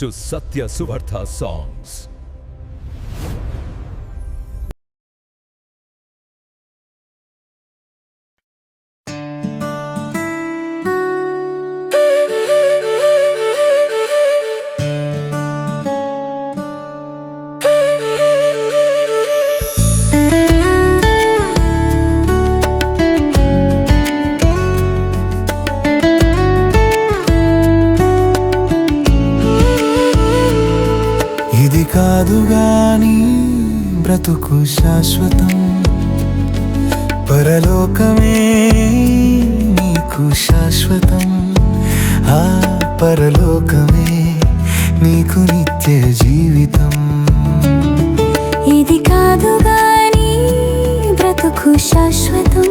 to Satya Suvartha Songs. ఇది కాదు గాని బ్రతుకు శాశ్వతం, పరలోకమే నీకు శాశ్వతం. ఆ పరలోకమే నీకు నిత్య జీవితం. ఇది కాదు గాని బ్రతుకు శాశ్వతం,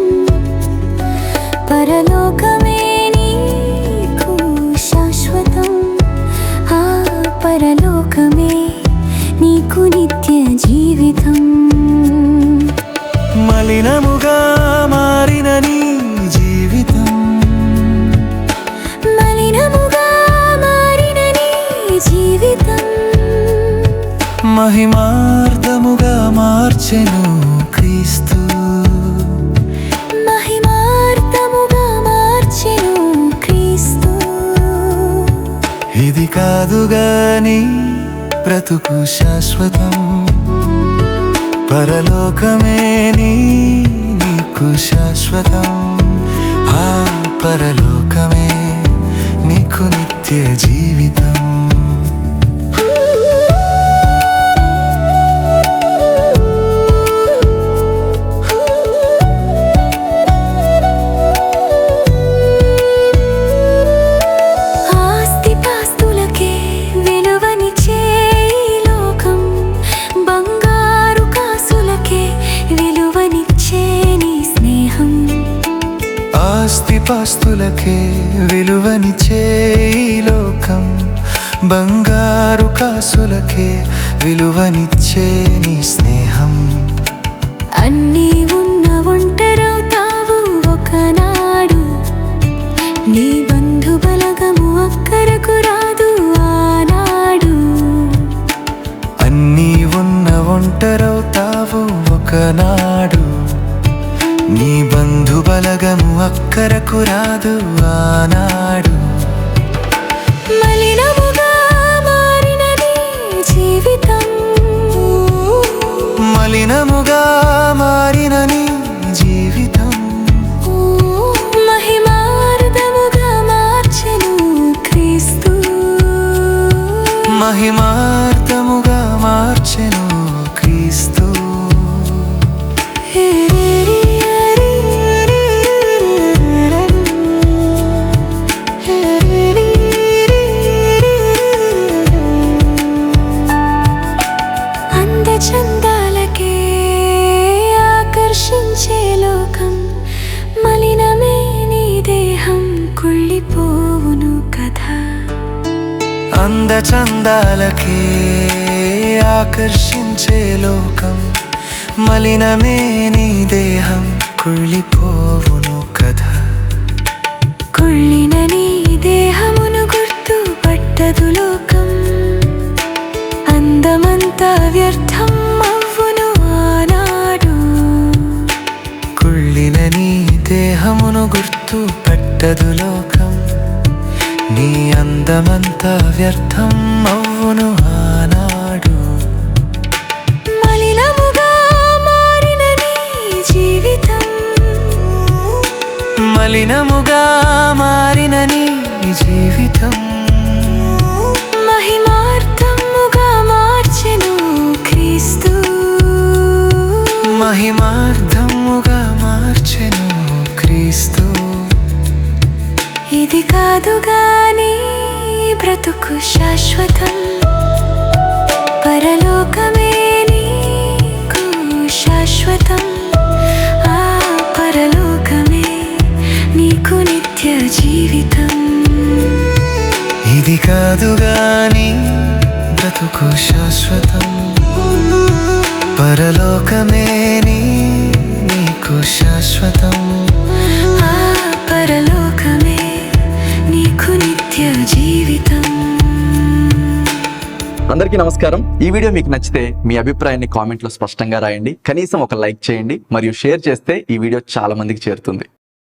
పరలోకమే నీకు శాశ్వతం. ఆ పరలోకమే నీకు నిత్య జీవితం. మలినముగా మారిన నీ జీవితం, మలినముగా మారిన నీ జీవితం, మహిమార్థముగా మార్చెను క్రీస్తు. మహిమార్థముగా మార్చెను క్రీస్తు. ఇది కాదు గాని బ్రతుకు శాశ్వతం, పరలోకమే నీకు శాశ్వతం. ఆ పరలోకమే నీకు నిత్య జీవితం. ఆస్తిపాస్తులకే విలువనిచ్చే ఈ లోకం, బంగారు కాసులకే విలువనిచ్చే నీ స్నేహం. అన్నీ ఉన్న ఒంటరవుతావు ఒకనాడు, నీ బంధు బలగము అక్కరకు రాదు ఆనాడు. అన్నీ ఉన్న ఒంటరవుతావు ఒకనాడు, నీ బంధు బలగము అక్కరకు రాదు ఆనాడు. మలినముగా మారిన నీ జీవితం, మలినముగా మారిన నీ జీవితం, మహిమార్థముగా మార్చెను క్రీస్తు. మహిమార్థముగా మార్చెను క్రీస్తు. అందచందాలకే ఆకర్షించే లోకం, మలినమే నీ దేహం కుళ్ళిపోవును కదా. అందచందాలకే ఆకర్షించే లోకం, మలినమే నీ దేహం కుళ్ళిపోవును కదా. కుళ్ళిన నీ దేహమును గుర్తు పట్టదు లోకం, అందమంతా వ్యర్థం అవ్వును ఆనాడు. కుళ్ళిన నీ దేహమును గుర్తు పట్టదు లోకం, నీ అందమంతా వ్యర్థం అవ్వును ఆనాడు. మలినముగా మారిన నీ జీవితం, మలినముగా మారిన నీ జీవితం, మహిమార్థముగా మార్చెను క్రీస్తు. మహిమార్థముగా మార్చెను క్రీస్తు. ఇది కాదు గాని బ్రతుకు శాశ్వతం, పరలోకమే నీకు శాశ్వతం. ఆ పరలోకమే నీకు నిత్య జీవితం. ఇది కాదు గాని బ్రతుకు శాశ్వతం, పరలోకమే నీకు శాశ్వతం. ఆ పరలోకమే నీకు నిత్య జీవితం. అందరికీ నమస్కారం. ఈ వీడియో మీకు నచ్చితే మీ అభిప్రాయాన్ని కామెంట్లో స్పష్టంగా రాయండి. కనీసం ఒక లైక్ చేయండి మరియు షేర్ చేస్తే ఈ వీడియో చాలా మందికి చేరుతుంది.